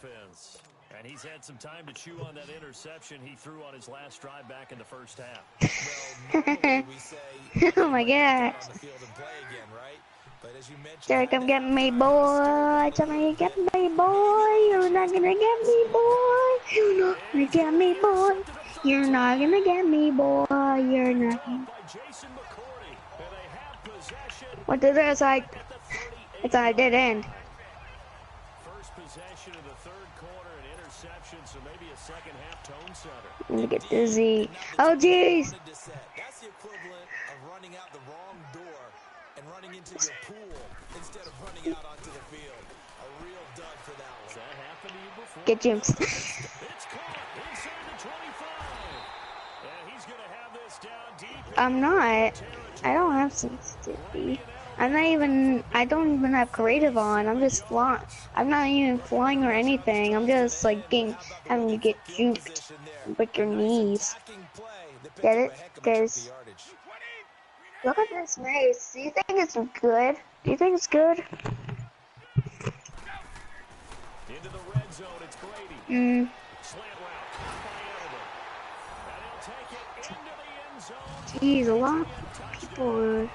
offense. And he's had some time to chew on that interception he threw on his last drive back in the first half. Oh my gosh. Jerry, come get me, boy. Somebody get me, boy. You're not gonna get me, boy. You're not gonna get me, boy. You're not gonna get me, boy. You're not gonna. What did it like? It's a dead end. First possession of the third quarter, an interception, so maybe a second half tone setter. Let me get dizzy. Oh, jeez. That's the equivalent of running out the wrong door and running into your pool instead of running out onto the field. A real dud for that one. Has that happened to you before? Get jinxed. It's caught inside the 25. And he's going to have this down deep. I'm not. I don't have sensitivity. I don't even have creative on. I'm just flying. I'm not even flying or anything. I'm just like having to get juked. Break your knees. Get it? Guys. Look at this race. Do you think it's good? Do you think it's good? Into the red zone, it's Brady. Slant route. Jeez, a lot of people.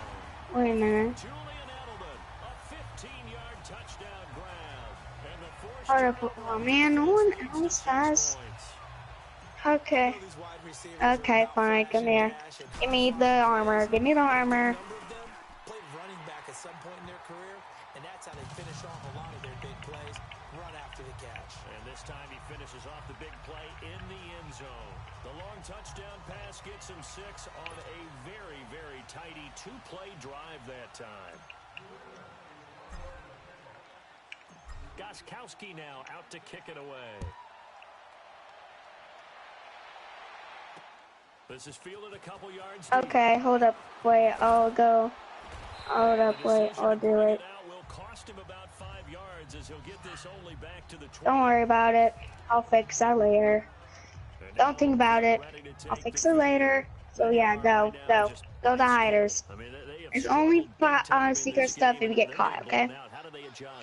Wait a minute. Oh man, no one else has. Okay. Okay, fine. Come here. Give me the armor. Give me the armor. Played running back at some point in their career, and that's how they finish off a lot of their big plays. Run after the catch. And this time he finishes off the big play in the end zone. The long touchdown pass gets him 6 on a very, very tidy two-play drive that time. Gostkowski now out to kick it away. This is fielded a couple yards deep. Okay, hold up. Wait, I'll go. Hold up, wait, I'll do it. Will cost him about 5 yards as he'll get this only back to the 20. Don't worry about it. I'll fix that later. Don't think about it. I'll fix it later. So yeah, go. Go to hiders. It's only secret stuff if you get caught, okay?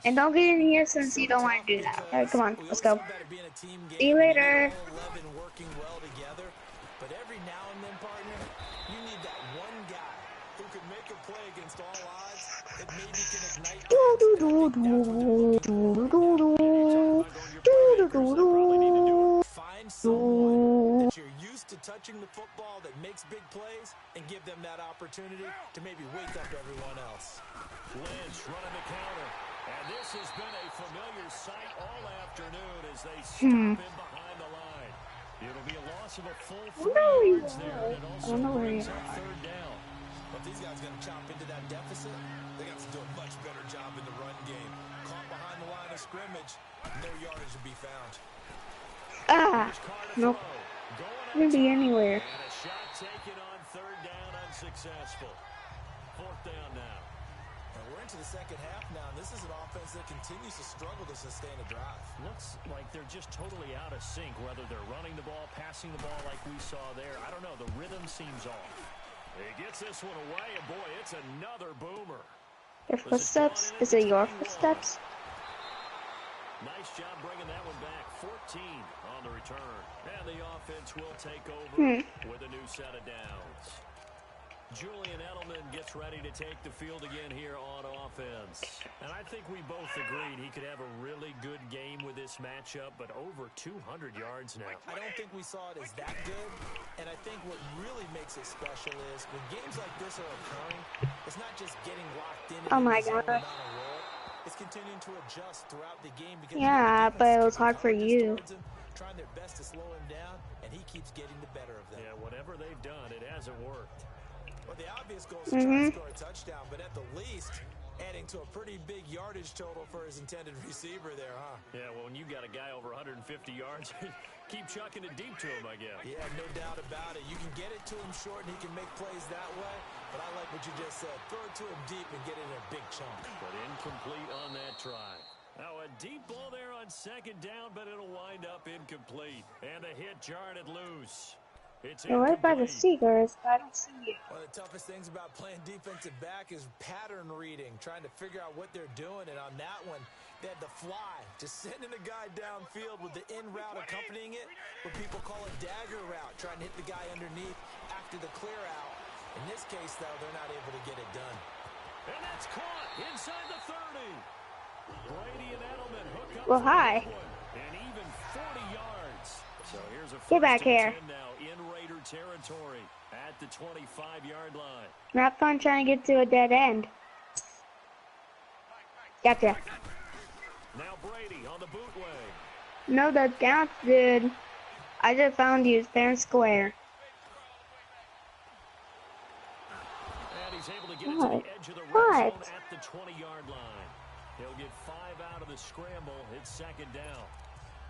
And don't get in here since you don't want to do that. Okay, come on, let's go. See you later. But every now and then, partner, you need that one guy who can make a play against all odds that maybe can ignite find someone that you're used to touching the football that makes big plays and give them that opportunity to maybe wake up everyone else. Lynch running the counter. And this has been a familiar sight all afternoon as they stop him behind the line. It'll be a loss of a full 3 yards there, and it also brings up third down. But these guys going to chop into that deficit. They got to do a much better job in the run game. Caught behind the line of scrimmage, no yardage to be found. Nope. Couldn't be anywhere. And a shot taken on third down, unsuccessful. Fourth down now. And we're into the second half now, and this is an offense that continues to struggle to sustain a drive. Looks like they're just totally out of sync, whether they're running the ball, passing the ball like we saw there. I don't know. The rhythm seems off. He gets this one away, and boy, it's another boomer. Your footsteps? Is it your footsteps? Nice job bringing that one back. 14 on the return. And the offense will take over with a new set of downs. Julian Edelman gets ready to take the field again here on offense. And I think we both agreed he could have a really good game with this matchup, but over 200 yards now. I don't think we saw it as that good, and I think what really makes it special is when games like this are occurring, it's not just getting locked in. Oh my God. It's continuing to adjust throughout the game. Because yeah, but it was hard for you. Trying their best to slow him down, and he keeps getting the better of them. Yeah, whatever they've done, it hasn't worked. Well, the obvious goal is to try to score a touchdown, but at the least, adding to a pretty big yardage total for his intended receiver there, huh? Yeah, well, when you got a guy over 150 yards, keep chucking it deep to him, I guess. Yeah, no doubt about it. You can get it to him short, and he can make plays that way, but I like what you just said. Throw it to him deep and get it in a big chunk. But incomplete on that try. Now, a deep ball there on second down, but it'll wind up incomplete. And the hit jarred it loose. It's You're right by the incomplete. Seagers, but I don't see you. One of the toughest things about playing defensive back is pattern reading, trying to figure out what they're doing. And on that one, they had the fly, just sending a guy downfield with the in route accompanying it, what people call a dagger route, trying to hit the guy underneath after the clear out. In this case, though, they're not able to get it done. And that's caught inside the 30. Brady and Edelman hook up. Well, hi. And even 40 yards. So here's a Get back first and here. 10 now in Raider territory at the 25-yard line. Not fun trying to get to a dead end. Gotcha. Now Brady on the bootleg. No, that counts, dude. I just found you fair and square. And he's able to get it to What? the edge of the red What? zone at the 20-yard line. He'll get 5 out of the scramble. It's second down.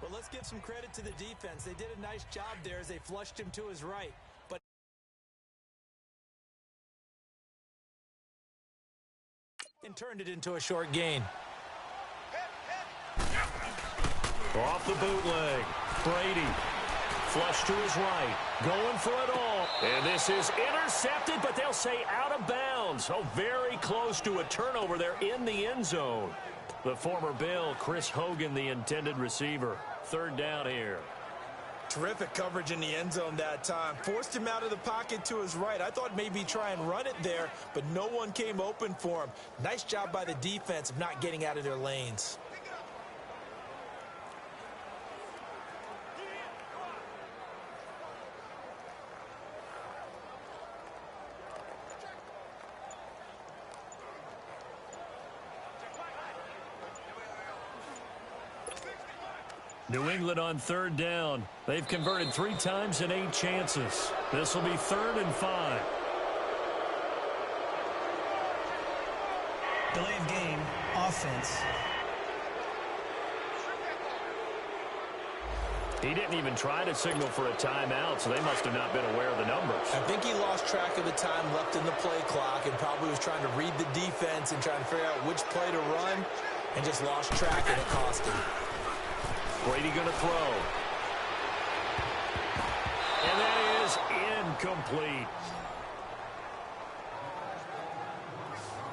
Well, let's give some credit to the defense. They did a nice job there as they flushed him to his right. But and turned it into a short gain. Off the bootleg. Brady. Flush to his right. Going for it all. And this is intercepted, but they'll say out of bounds. Oh, very close to a turnover there in the end zone. The former Bill, Chris Hogan, the intended receiver. Third down here. Terrific coverage in the end zone that time. Forced him out of the pocket to his right. I thought maybe try and run it there, but no one came open for him. Nice job by the defense of not getting out of their lanes. New England on third down. They've converted 3 times in 8 chances. This will be 3rd and 5. Delay of game, offense. He didn't even try to signal for a timeout, so they must have not been aware of the numbers. I think he lost track of the time left in the play clock and probably was trying to read the defense and trying to figure out which play to run and just lost track, and it cost him. Brady going to throw. And that is incomplete.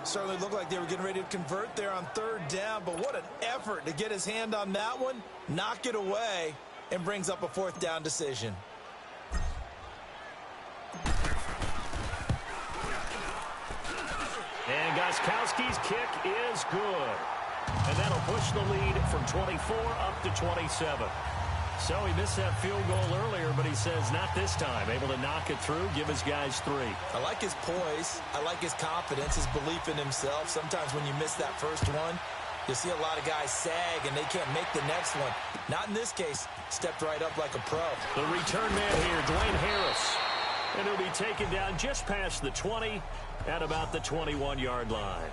Certainly looked like they were getting ready to convert there on third down, but what an effort to get his hand on that one, knock it away, and brings up a 4th down decision. And Gostkowski's kick is good. And that'll push the lead from 24 up to 27. So he missed that field goal earlier, but he says not this time. Able to knock it through, give his guys 3. I like his poise. I like his confidence, his belief in himself. Sometimes when you miss that first one, you see a lot of guys sag and they can't make the next one. Not in this case. Stepped right up like a pro. The return man here, Dwayne Harris. And he'll be taken down just past the 20 at about the 21-yard line.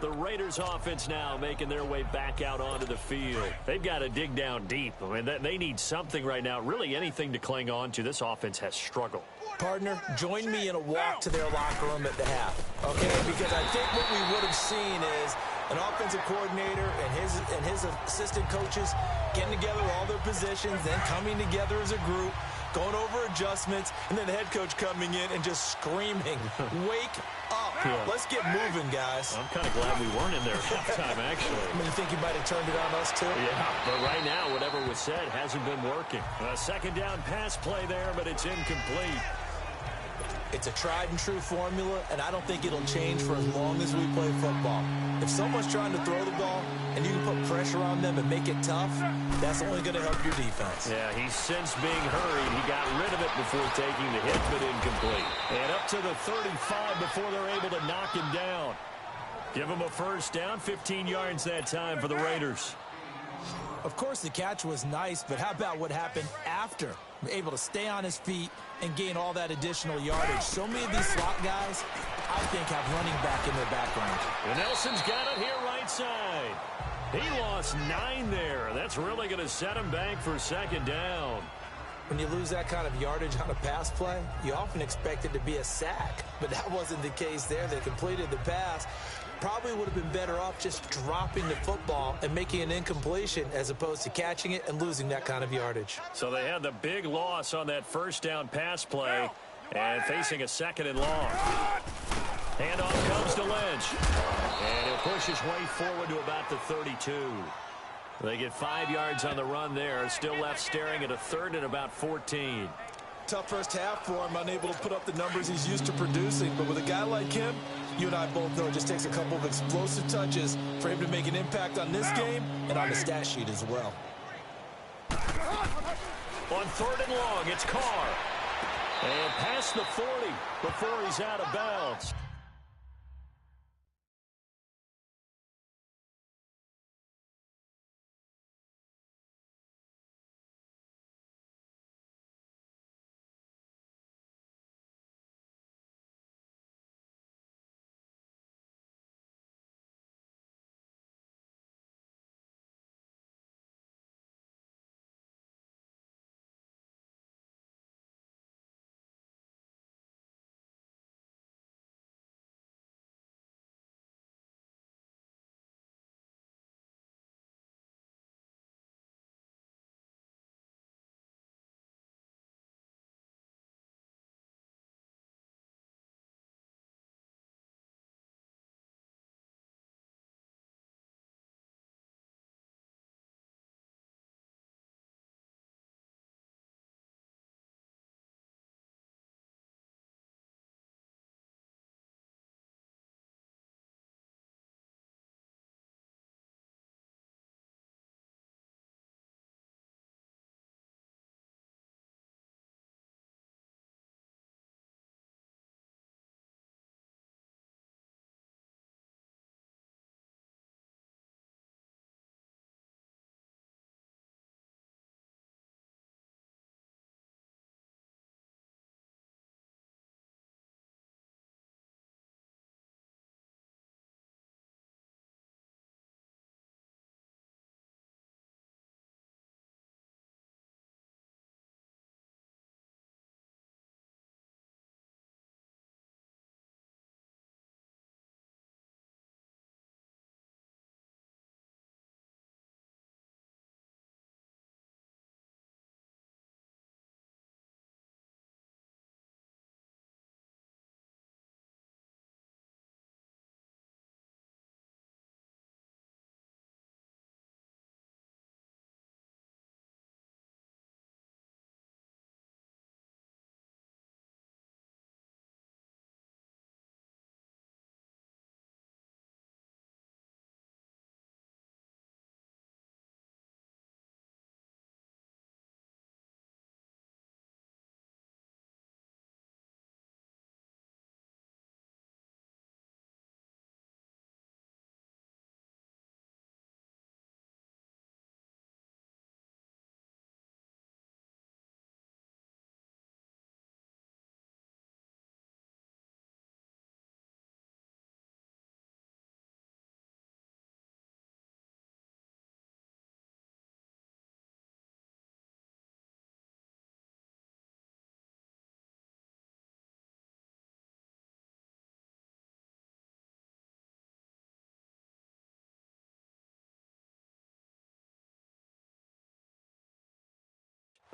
The Raiders offense now making their way back out onto the field. They've got to dig down deep. I mean, they need something right now, really anything to cling on to. This offense has struggled. Partner, join me in a walk to their locker room at the half, okay? Because I think what we would have seen is an offensive coordinator and his assistant coaches getting together all their positions, then coming together as a group, going over adjustments, and then the head coach coming in and just screaming, wake up. Yeah. Let's get moving, guys. I'm kind of glad we weren't in there at halftime, actually. I mean, you think you might have turned it on us, too? Yeah, but right now, whatever was said hasn't been working. A second down pass play there, but it's incomplete. It's a tried-and-true formula, and I don't think it'll change for as long as we play football. If someone's trying to throw the ball and you can put pressure on them and make it tough, that's only going to help your defense. Yeah, he's since being hurried. He got rid of it before taking the hit, but incomplete. And up to the 35 before they're able to knock him down. Give him a first down, 15 yards that time for the Raiders. Of course, the catch was nice, but how about what happened after? Able to stay on his feet and gain all that additional yardage. So many of these slot guys, I think, have running back in their background. And Nelson's got it here right side. He lost 9 there. That's really going to set him back for second down. When you lose that kind of yardage on a pass play, you often expect it to be a sack. But that wasn't the case there. They completed the pass. probably would have been better off just dropping the football and making an incompletion as opposed to catching it and losing that kind of yardage. So they had the big loss on that first down pass play and facing a 2nd and long. Handoff comes to Lynch. And he'll push his way forward to about the 32. They get 5 yards on the run there. Still left staring at a 3rd and about 14. Tough first half for him, unable to put up the numbers he's used to producing. But with a guy like him, you and I both know it just takes a couple of explosive touches for him to make an impact on this game and on the stat sheet as well. On 3rd and long, it's Carr. And past the 40 before he's out of bounds.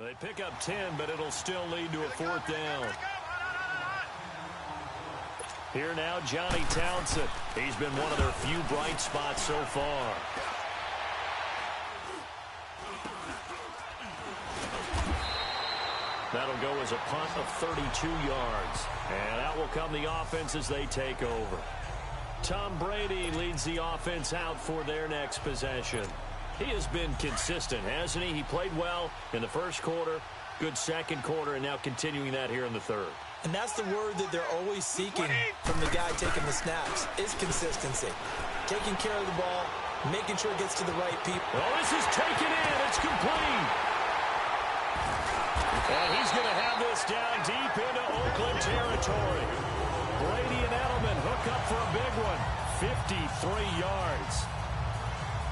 They pick up 10, but it'll still lead to a 4th down. Here now, Johnny Townsend. He's been one of their few bright spots so far. That'll go as a punt of 32 yards. And out will come the offense as they take over. Tom Brady leads the offense out for their next possession. He has been consistent, hasn't he? He played well in the first quarter, good second quarter, and now continuing that here in the 3rd. And that's the word that they're always seeking from the guy taking the snaps, is consistency. Taking care of the ball, making sure it gets to the right people. Oh, this is taken in. It's complete. And he's going to have this down deep into Oakland territory. Brady and Edelman hook up for a big one. 53 yards.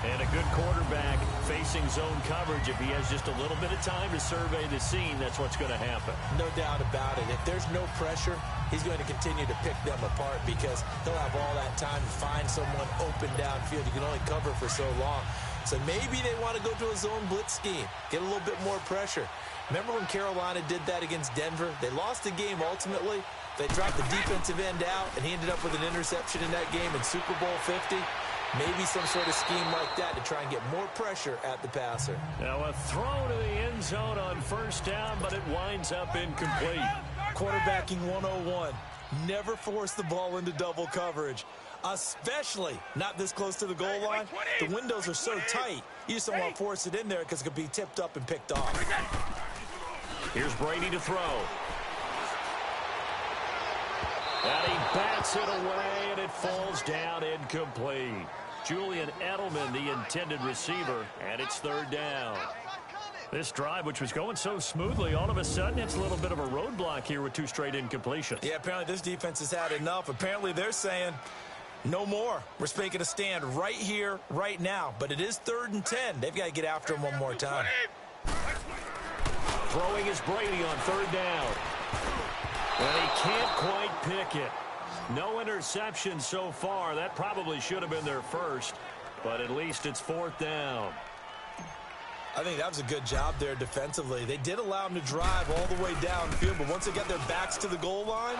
And a good quarterback facing zone coverage. If he has just a little bit of time to survey the scene, that's what's going to happen. No doubt about it. If there's no pressure, he's going to continue to pick them apart because he'll have all that time to find someone open downfield. You can only cover for so long. So maybe they want to go to a zone blitz scheme, get a little bit more pressure. Remember when Carolina did that against Denver? They lost the game ultimately. They dropped the defensive end out, and he ended up with an interception in that game in Super Bowl 50. Maybe some sort of scheme like that to try and get more pressure at the passer. Now a throw to the end zone on first down, but it winds up incomplete. Quarterbacking 101. Never force the ball into double coverage, especially not this close to the goal line. The windows are so tight, you just don't want to force it in there because it could be tipped up and picked off. Here's Brady to throw. And he bats it away, and it falls down incomplete. Julian Edelman, the intended receiver, and it's third down. This drive, which was going so smoothly, all of a sudden it's a little bit of a roadblock here with 2 straight incompletions. Yeah, apparently this defense has had enough. Apparently they're saying, no more. We're making a stand right here, right now. But it is 3rd and 10. They've got to get after him one more time. Throwing is Brady on 3rd down. And he can't quite pick it. No interception so far. That probably should have been their first, but at least it's 4th down. I think that was a good job there defensively. They did allow him to drive all the way downfield, but once they got their backs to the goal line,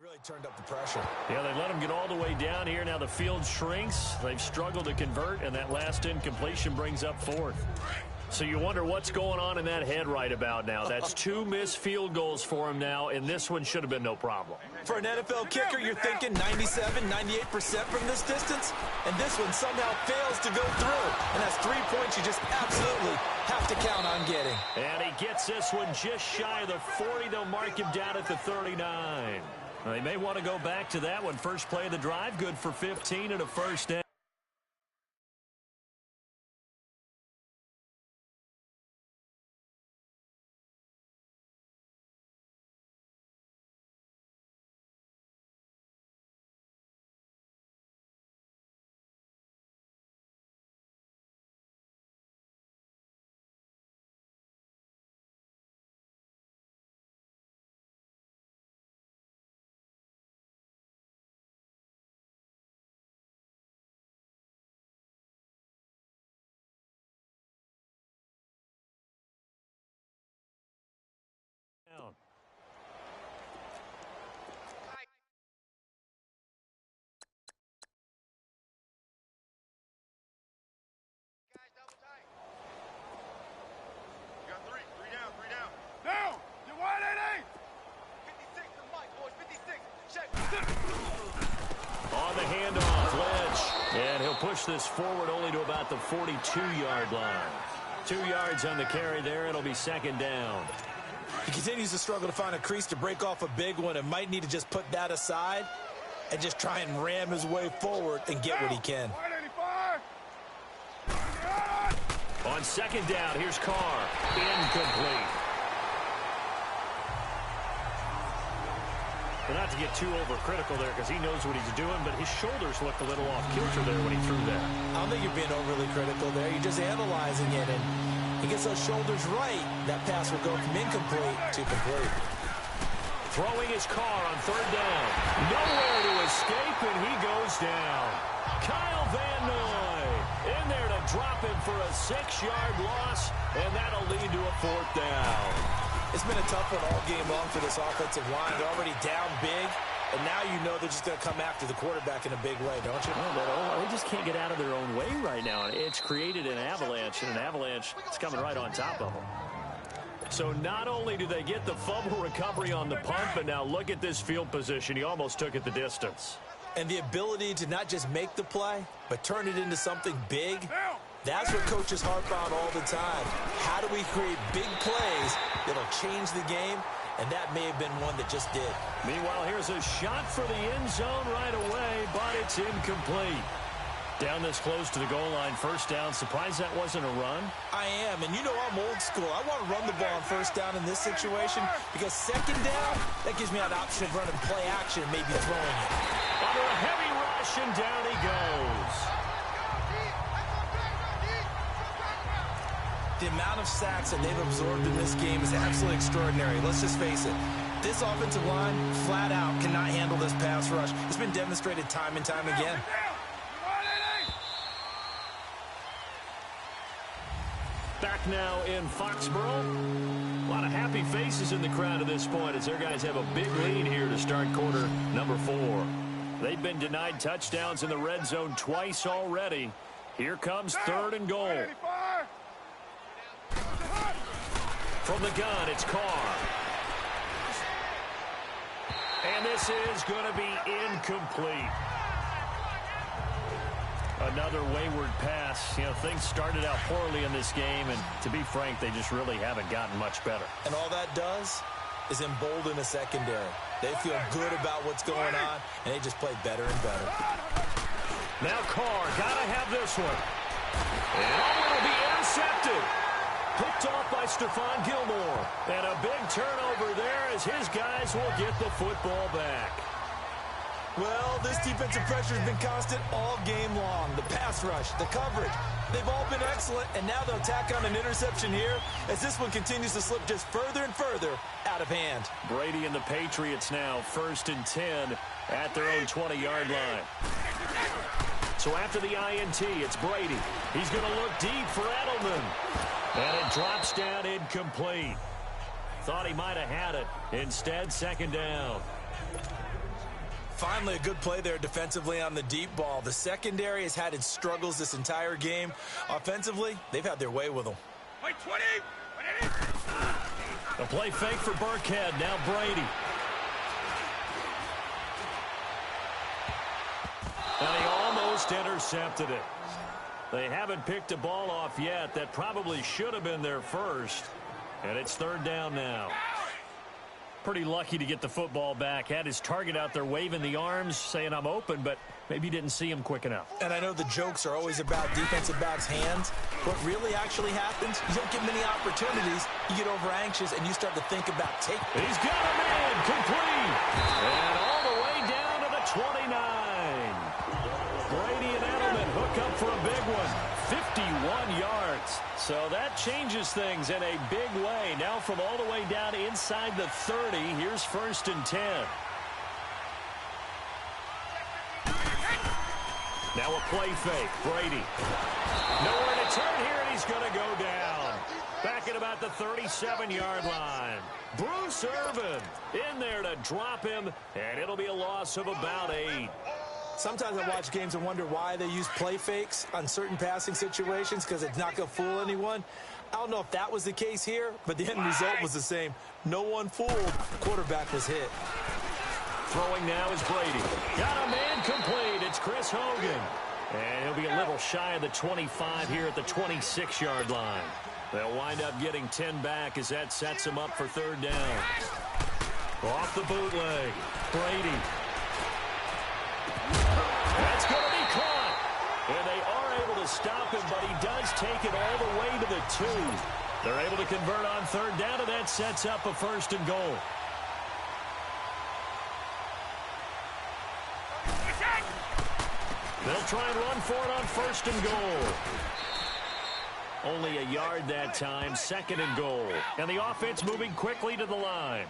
really turned up the pressure. Yeah, they let him get all the way down here. Now the field shrinks. They've struggled to convert, and that last incompletion brings up fourth. So you wonder what's going on in that head right about now. That's 2 missed field goals for him now, and this one should have been no problem. For an NFL kicker, you're thinking 97, 98% from this distance, and this one somehow fails to go through. And that's 3 points you just absolutely have to count on getting. And he gets this one just shy of the 40. They'll mark him down at the 39. They may want to go back to that one. First play of the drive, good for 15 and a first down. Down. You got three down. Down! You want it, 56 to Mike, boys, 56. Check. On the handoff, Lynch. And he'll push this forward only to about the 42-yard line. 2 yards on the carry there. It'll be second down. He continues to struggle to find a crease to break off a big one and might need to just put that aside and just try and ram his way forward and get what he can. On second down, here's Carr. Incomplete. But not to get too overcritical there because he knows what he's doing, but his shoulders looked a little off kilter there when he threw that. I don't think you're being overly critical there. You're just analyzing it, and he gets those shoulders right. That pass will go from incomplete to complete. Throwing his Carr on third down. Nowhere to escape, and he goes down. Kyle Van Noy in there to drop him for a 6-yard loss, and that'll lead to a fourth down. It's been a tough one all game long for this offensive line. They're already down big, and now you know they're just going to come after the quarterback in a big way, don't you? Well, they just can't get out of their own way right now. It's created an avalanche, and an avalanche is coming right on top of them. So not only do they get the fumble recovery on the punt, but now look at this field position. He almost took it the distance. And the ability to not just make the play, but turn it into something big, that's what coaches harp on all the time. How do we create big plays that'll change the game? And that may have been one that just did. Meanwhile, here's a shot for the end zone right away, but it's incomplete. Down this close to the goal line, first down. Surprised that wasn't a run? I am, and you know I'm old school. I want to run the ball on first down in this situation because second down, that gives me an option of running play action and maybe throwing it. Under a heavy rush, and down he goes. The amount of sacks that they've absorbed in this game is absolutely extraordinary. Let's just face it. This offensive line, flat out, cannot handle this pass rush. It's been demonstrated time and time again. Back now in Foxborough. A lot of happy faces in the crowd at this point as their guys have a big lead here to start quarter number 4. They've been denied touchdowns in the red zone twice already. Here comes third and goal. From the gun, it's Carr. And this is going to be incomplete. Another wayward pass. You know, things started out poorly in this game, and to be frank, they just really haven't gotten much better. And all that does is embolden a secondary. They feel good about what's going on, and they just play better and better. Now Carr, gotta have this one. And it'll be intercepted. Picked off by Stephon Gilmore. And a big turnover there as his guys will get the football back. Well, this defensive pressure has been constant all game long. The pass rush, the coverage, they've all been excellent, and now they'll tack on an interception here as this one continues to slip just further and further out of hand. Brady and the Patriots now 1st and 10 at their own 20-yard line. So after the INT, it's Brady. He's going to look deep for Edelman. And it drops down incomplete. Thought he might have had it. Instead, second down. Finally, a good play there defensively on the deep ball. The secondary has had its struggles this entire game. Offensively, they've had their way with them. Wait, 20! A play fake for Burkhead. Now Brady. And he almost intercepted it. They haven't picked a ball off yet. That probably should have been their first. And it's third down now. Pretty lucky to get the football back. Had his target out there waving the arms, saying I'm open, but maybe didn't see him quick enough. And I know the jokes are always about defensive backs' hands. What really actually happens, you don't get many opportunities. You get over anxious, and you start to think about take. He's got a man complete. And all the way down to the 29. Brady and Edelman hook up for a big one. 51 yards. So that changes things in a big way. Now from all the way down inside the 30, here's 1st and 10. Now a play fake. Brady. Nowhere to turn here, and he's going to go down. Back at about the 37-yard line. Bruce Irvin in there to drop him, and it'll be a loss of about 8. Sometimes I watch games and wonder why they use play fakes on certain passing situations, because it's not going to fool anyone. I don't know if that was the case here, but the end result was the same. No one fooled. Quarterback was hit. Throwing now is Brady. Got a man complete. It's Chris Hogan. And he'll be a little shy of the 25 here at the 26-yard line. They'll wind up getting 10 back as that sets them up for third down. Off the bootleg. Brady. That's going to be caught. And they are able to stop him, but he does take it all the way to the 2. They're able to convert on third down, and that sets up a 1st and goal. They'll try and run for it on 1st and goal. Only a yard that time, 2nd and goal. And the offense moving quickly to the line.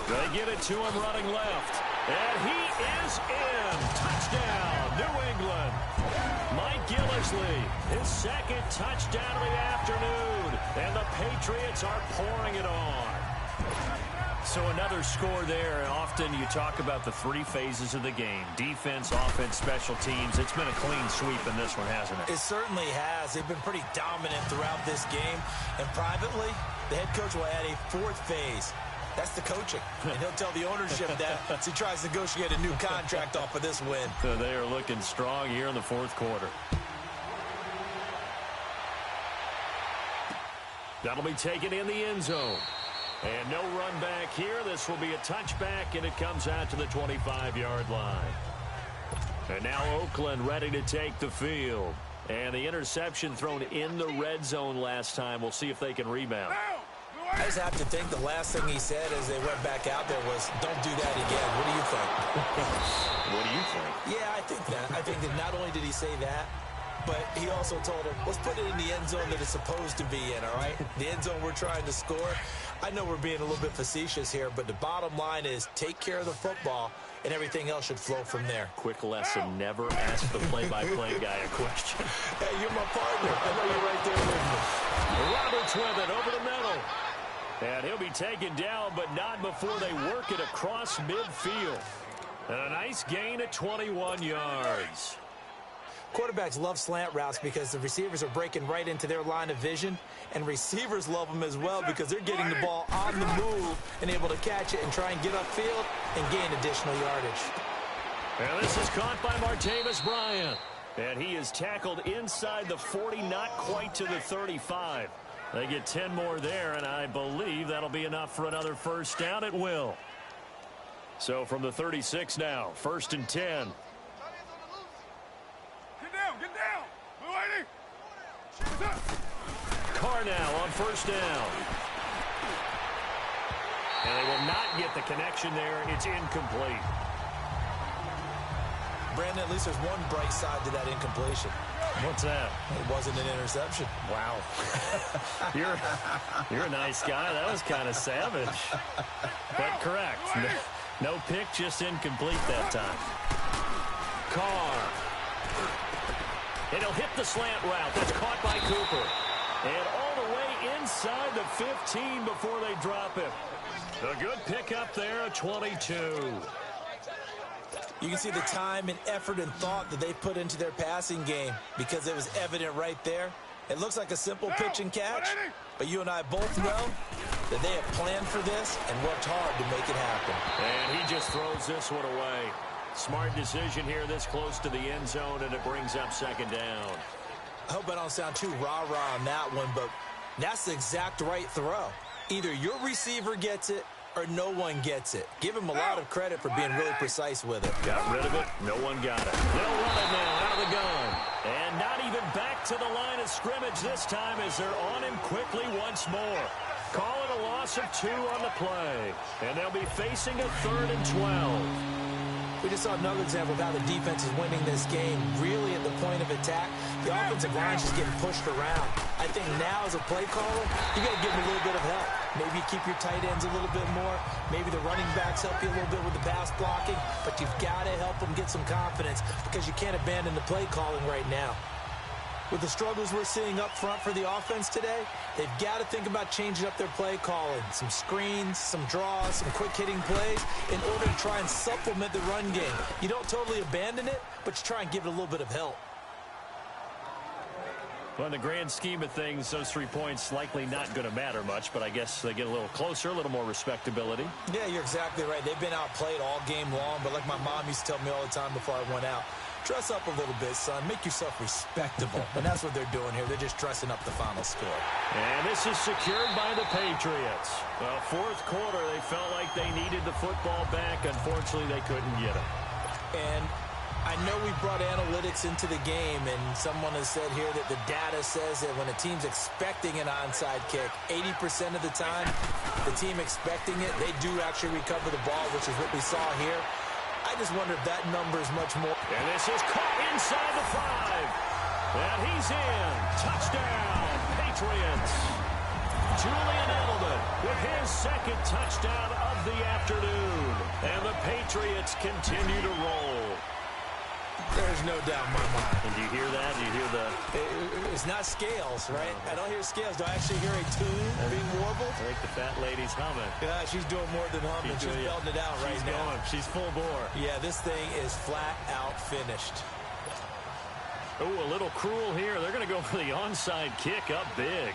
They get it to him running left. And he is in. Touchdown, New England. Mike Gillislee, his 2nd touchdown of the afternoon. And the Patriots are pouring it on. So another score there. Often you talk about the 3 phases of the game. Defense, offense, special teams. It's been a clean sweep in this one, hasn't it? It certainly has. They've been pretty dominant throughout this game. And privately, the head coach will add a 4th phase. That's the coaching. And he'll tell the ownership that as he tries to negotiate a new contract off of this win. So they are looking strong here in the 4th quarter. That'll be taken in the end zone. And no run back here. This will be a touchback, and it comes out to the 25-yard line. And now Oakland ready to take the field. And the interception thrown in the red zone last time. We'll see if they can rebound. I just have to think the last thing he said as they went back out there was, don't do that again. What do you think? What do you think? Yeah, I think that. I think that not only did he say that, but he also told him, let's put it in the end zone that it's supposed to be in, all right? The end zone we're trying to score. I know we're being a little bit facetious here, but the bottom line is take care of the football, and everything else should flow from there. Quick lesson, never ask the play-by-play guy a question. Hey, you're my partner. I know you're right there with me. Roberts with it over the middle. And he'll be taken down, but not before they work it across midfield. And a nice gain at 21 yards. Quarterbacks love slant routes because the receivers are breaking right into their line of vision, and receivers love them as well because they're getting the ball on the move and able to catch it and try and get upfield and gain additional yardage. And this is caught by Martavis Bryant. And he is tackled inside the 40, not quite to the 35. They get 10 more there, and I believe that'll be enough for another 1st down. It will. So from the 36 now, 1st and 10. Get down! Blue 80! Carr now on 1st down. And they will not get the connection there. It's incomplete. Brandon, at least there's one bright side to that incompletion. What's that? It wasn't an interception. Wow. You're a nice guy. That was kind of savage. But correct. No pick, just incomplete that time. Carr. And he'll hit the slant route. That's caught by Cooper. And all the way inside the 15 before they drop him. A good pickup there, 22. You can see the time and effort and thought that they put into their passing game because it was evident right there. It looks like a simple pitch and catch, but you and I both know that they have planned for this and worked hard to make it happen. And he just throws this one away. Smart decision here this close to the end zone, and it brings up second down. I hope I don't sound too rah-rah on that one, but that's the exact right throw. Either your receiver gets it or no one gets it. Give him a lot of credit for being really precise with it. Got rid of it. No one got it. They'll run it now out of the gun. And not even back to the line of scrimmage this time as they're on him quickly once more. Call it a loss of 2 on the play. And they'll be facing a 3rd and 12. We just saw another example of how the defense is winning this game. Really at the point of attack, the offensive line is just getting pushed around. I think now as a play caller, you got to give them a little bit of help. Maybe you keep your tight ends a little bit more. Maybe the running backs help you a little bit with the pass blocking. But you've got to help them get some confidence because you can't abandon the play calling right now. With the struggles we're seeing up front for the offense today, they've got to think about changing up their play calling. Some screens, some draws, some quick-hitting plays in order to try and supplement the run game. You don't totally abandon it, but you try and give it a little bit of help. Well, in the grand scheme of things, those 3 points likely not going to matter much, but I guess they get a little closer, a little more respectability. Yeah, you're exactly right. They've been outplayed all game long, but like my mom used to tell me all the time before I went out, dress up a little bit, son. Make yourself respectable. And that's what they're doing here. They're just dressing up the final score. And this is secured by the Patriots. Well, 4th quarter, they felt like they needed the football back. Unfortunately, they couldn't get it. And I know we brought analytics into the game, and someone has said here that the data says that when a team's expecting an onside kick, 80% of the time, the team expecting it, they do actually recover the ball, which is what we saw here. I just wonder if that number is much more. And this is caught inside the 5. And he's in. Touchdown, Patriots. Julian Edelman with his 2nd touchdown of the afternoon. And the Patriots continue to roll. There's no doubt in my mind. And do you hear that? Do you hear the... It's not scales, right? I don't hear scales. Do I actually hear a tune being warbled? I think the fat lady's humming. Yeah, she's doing more than humming. She's belting it out right now. She's full bore. Yeah, this thing is flat out finished. Oh, a little cruel here. They're going to go for the onside kick up big.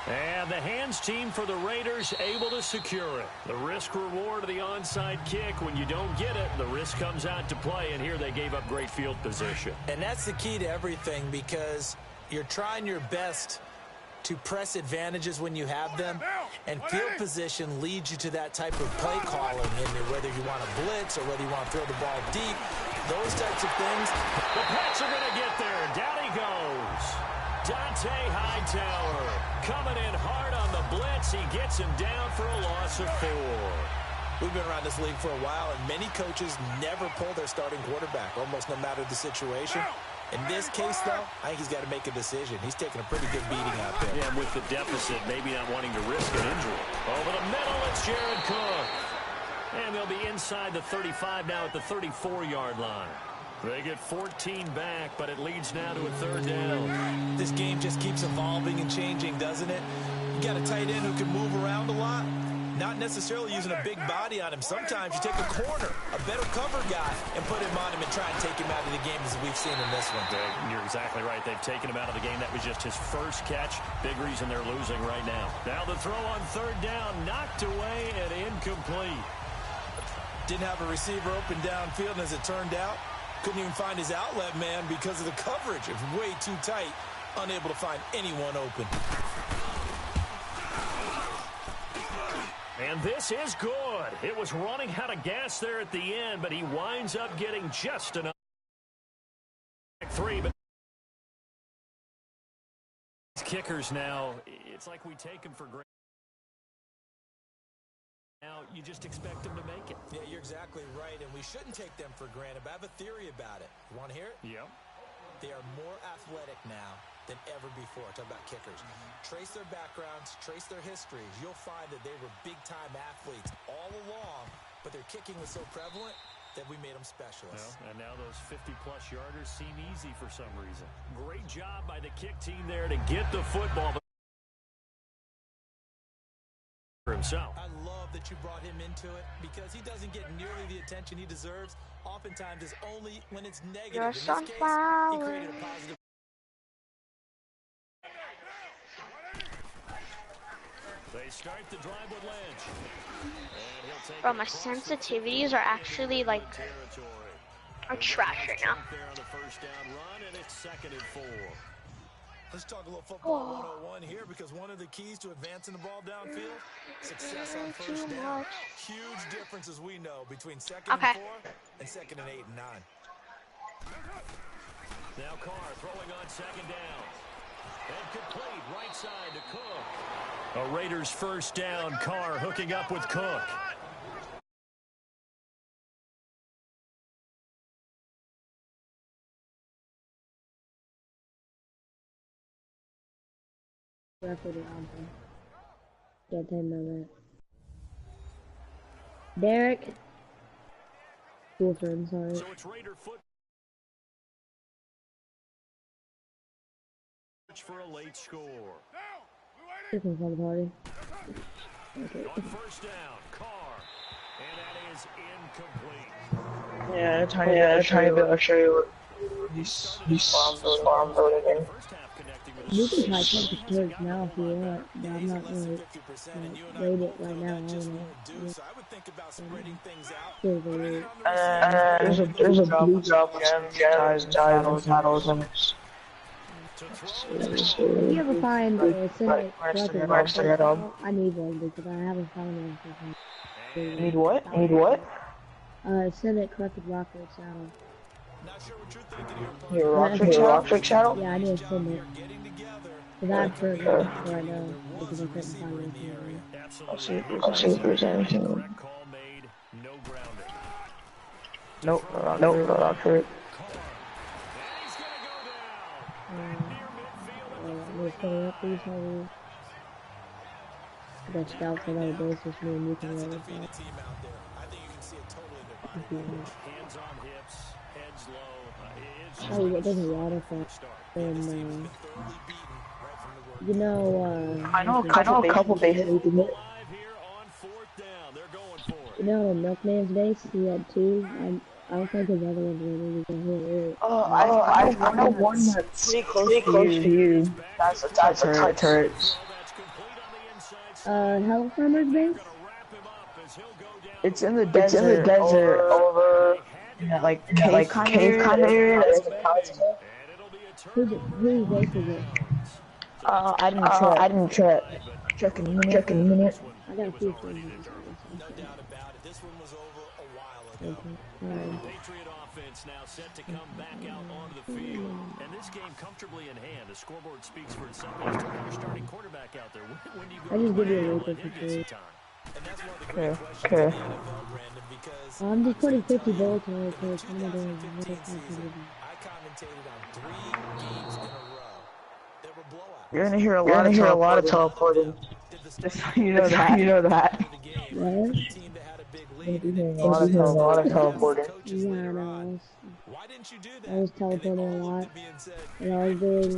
And the hands team for the Raiders able to secure it. The risk-reward of the onside kick, when you don't get it, the risk comes out to play, and here they gave up great field position. And that's the key to everything because you're trying your best to press advantages when you have them, and field position leads you to that type of play calling, and whether you want to blitz or whether you want to throw the ball deep, those types of things. The Pats are going to get there. Down he goes. Dante Hightower coming in hard on the blitz. He gets him down for a loss of 4. We've been around this league for a while, and many coaches never pull their starting quarterback, almost no matter the situation. In this case, though, I think he's got to make a decision. He's taking a pretty good beating out there. Yeah, with the deficit, maybe not wanting to risk an injury. Over the middle, it's Jared Cook. And they'll be inside the 35 now at the 34-yard line. They get 14 back, but it leads now to a 3rd down. This game just keeps evolving and changing, doesn't it? You got a tight end who can move around a lot, not necessarily using a big body on him. Sometimes you take a corner, a better cover guy, and put him on him and try and take him out of the game as we've seen in this one. You're exactly right. They've taken him out of the game. That was just his first catch. Big reason they're losing right now. Now the throw on 3rd down, knocked away and incomplete. Didn't have a receiver open downfield, and as it turned out, couldn't even find his outlet man because of the coverage. It was way too tight, unable to find anyone open. And this is good. It was running out of gas there at the end, but he winds up getting just enough. 3, but kickers now, it's like we take them for granted. Now, you just expect them to make it. Yeah, you're exactly right, and we shouldn't take them for granted, but I have a theory about it. You want to hear it? Yep. They are more athletic now than ever before. Talk about kickers. Trace their backgrounds, trace their histories. You'll find that they were big-time athletes all along, but their kicking was so prevalent, that we made them specialists. Well, and now those 50-plus yarders seem easy for some reason. Great job by the kick team there to get the football for himself. I love that you brought him into it because he doesn't get nearly the attention he deserves. Oftentimes, it's only when it's negative. You're In this case, sunflower. he created a positive. They start the drive with Lynch. And he'll take Bro, my sensitivities are actually like are trash right now. there on the first down run, and it's 2nd and 4. Let's talk a little football 101 here because one of the keys to advancing the ball downfield, success on first down. Huge difference, as we know, between 2nd and 4 and 2nd and 8 and 9. Now Carr throwing on 2nd down. And complete right side to Cook. A Raiders first down. Carr hooking up with Cook. Derek. Cool friend, sorry. So it's Raider foot for a late score. Chicken for the party. On first down, Carr. And that is incomplete. Yeah, trying to show you what he's farm building. First half connecting with You can try to take the turds now if you want, but I'm not gonna rate it right now. I don't know. So I would think about spreading things out. There's a blue drop gems, titles, and If you ever find a Senate collected I need one because I haven't found one for him. Need what? Senate collected rocket saddle. Not sure what you're thinking here, Your rock trick channel? Yeah, I need a Senate. Because I have heard it right now because I couldn't find anything. I'll see if there's anything. Correct call made. No grounding. Nope, no rock trick. And he's going to go down. Near midfield. I'm just putting up these heavy. I got scouts on other bases, me and you can roll with that. team out there. I think you can see it totally in their body. Hands on hips. Heads low. Oh, yeah, there's a lot of that. And, you know, I know a couple bases we can hit. Live here on 4th down. They're going for it. you know, Milkman's base, he had 2. I don't think his other one's really gonna hit. I know one that's pretty close to you. That's a tight turret. Hell Farmer's base? It's in the desert over like cave kind of area. Whose base is it? I didn't check. Check in a minute. I got a few things. No doubt about it. This one was over a while ago. Patriot offense now set to come back out onto the field. And this game comfortably in hand. The scoreboard speaks for itself. Let's talk about your starting quarterback out there. When do you go I just give you a let look him at get the some time? And that's one of the great questions Okay. in the NFL, Brandon, because I'm just putting 50 bullets on it because I'm gonna 2015 do season, I commentated on 3 games in a row that were blowouts. You're gonna hear a lot of teleporting. Just so you know that. What? Team that had a big lead. You're gonna hear a lot of teleporting. Yeah, I know. Why didn't you do that? I was teleporting a lot. And I was doing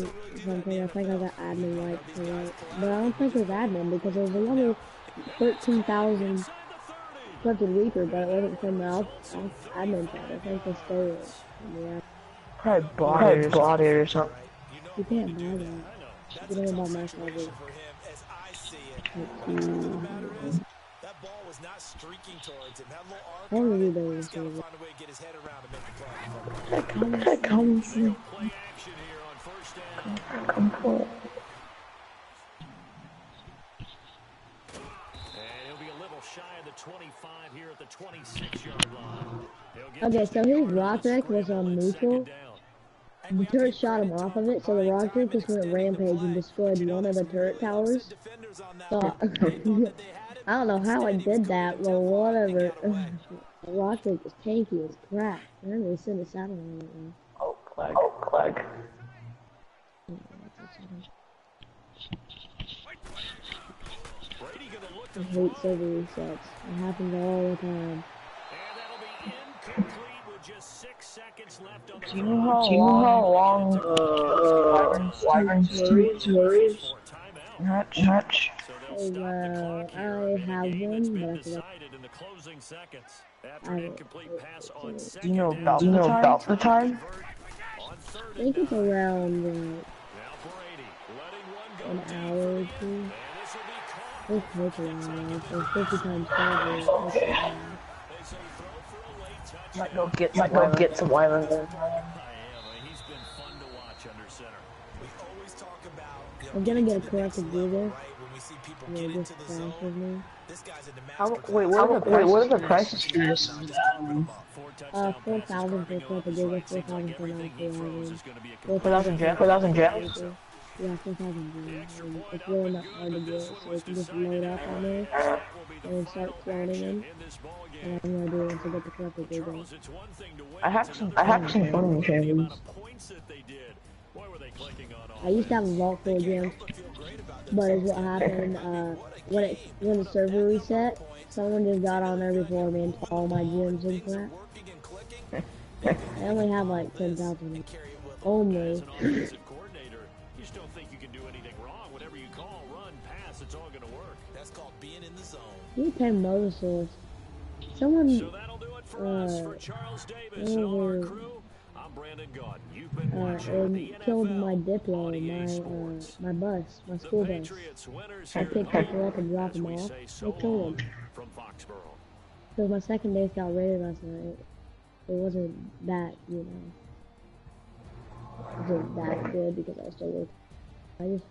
something, I think I got admin right for that. But I don't think it was admin because it was a level 13,000 collected Reaper, but it wasn't from the admin chat. I think they stole it. Yeah. Probably bought it or something. You can't buy that. You don't buy my server. That ball was not streaking towards him. That little arc. I don't really know He's got to what find a way to get his head around to make the play. That comes. Play action here on first down. Come for it. And he'll be a little shy of the 25 here at the 26-yard line. Okay, so his rock wreck was on neutral. The turret shot him off of it, so the rock wreck just went rampage and destroyed one of the turret towers. So, I don't know how I did that, but whatever. The rock wreck was tanky as crap. I don't really send a satellite right now. Oh, clag. I hate server resets. It happens all the time. Do you know how long Wyvern's tutorials? Much. Oh, well, I have one, but I forgot. In the closing seconds after an incomplete pass on Do you know second about the time? I think it's around an hour or two. It takes a while. So 50 times 12 is Might go get some Wyvern then. He's been fun to watch under center. We always talk about, I'm gonna get a corrected Google. right? When we see people Yeah, get just into the crash zone, with me. this guy's a Wait, what are the prices for this? 4,000 for a corrected Google, 4,000 for an actual 4,000 gems? 4,000 gems? Yeah, 4,000 gems. And it's really not hard to get, so you can just load up on there and then start cloning them. And I'm gonna do it to get the corrected Google. I have some fun champions. I used to have a vault full of gems, but it's what happened, when the server reset, someone just got on there before me and took all my gems and crap. I only have like 10,000. Only. You just don't think you can do anything wrong. Whatever you call, run, pass, it's all going to work. That's called being in the zone. You can Moses. Someone, So that'll do it for us. For Charles Davis and all our crew, I'm Brandon Gaudin. You've been watching the killed NFL my Diplo, on EA Sports. my bus, my school bus. Patriots winners I here picked tonight, people up and dropped as them we off. say so They killed long them. from Foxborough. Because my second base got raided last night. It wasn't that, you know. It wasn't that good because I was still working. I just,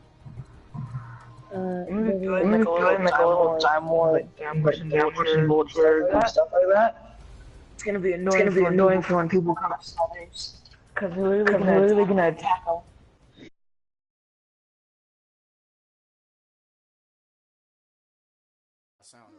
Doing like a little time war, like pushing Vulture and stuff like that. It's gonna be annoying for when people come up because they're literally gonna attack them. Sound.